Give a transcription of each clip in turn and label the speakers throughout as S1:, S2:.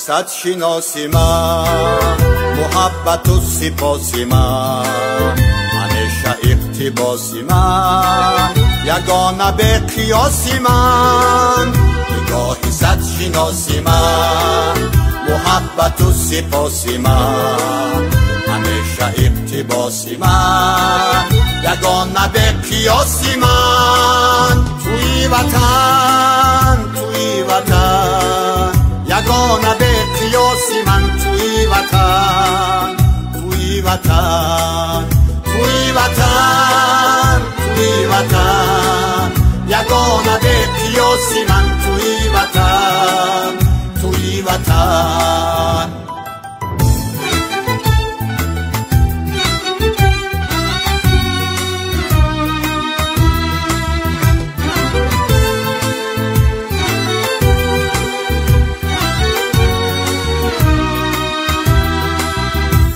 S1: صد شناسی من، محبت و سپاسی من، همیشه اقتباسی من، یگانه به قیاسی من. نگاهی صد شناسی من، محبت و سپاسی من، همیشه اقتباسی من، یگانه به قیاسی من. توی وطن یگانه به قیاسی من. توی وطن یگانه به قیاسی من. توی وطن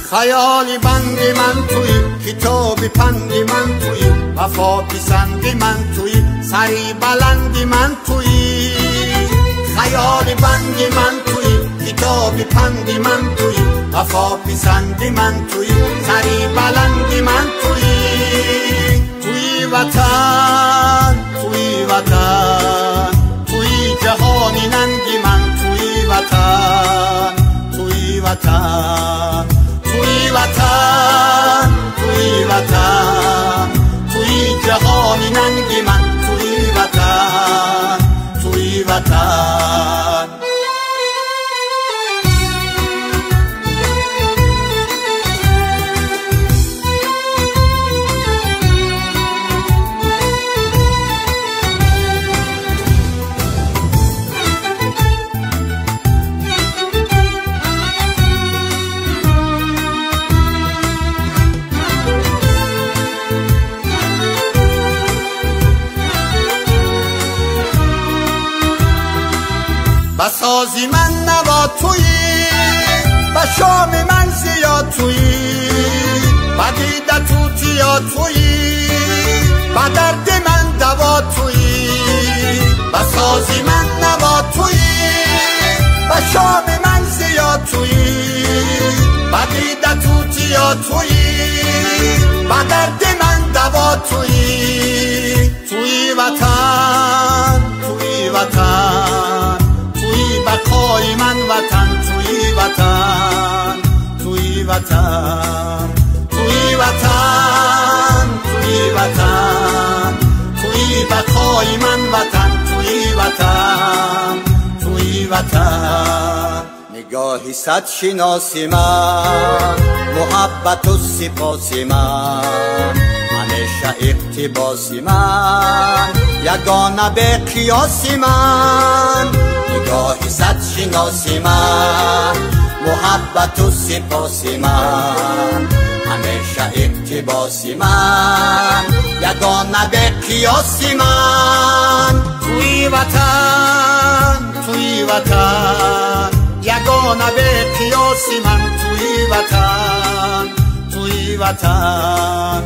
S1: خیالی بندی من توی، کتابی پندی من توی، وفا پسندی من توی، سری بلندی من توی. خیالی بندی من توی، کتابی پندی من توی، وفا پسندی من توی، سری بلندی من توی. توی وطن توی جهانی ننگی من. توی وطن توی جهانی ننگی من. توی وطن بسازی من نوا تویی، بشام من زیاد تویی، بدیده توتیا تویی، بدرد من دوا تویی. بسازی من نوا تویی، بشام من زیاد تویی، بدیده توتیا تویی، بدرد من دوا تویی. توی وطن بقای من وطن. توی بقای من وطن. توی وطن نگاهی صد شناسی من، محبت و سپاسی من، همیشه اقتباسی من، یگانه به قیاسی من. نگاهی صد شناسی من، محبت و سپاسی من، همیشه اقتباسی من، یگانه به قیاسی من. توی وطن یگانه به قیاسی من. توی وطن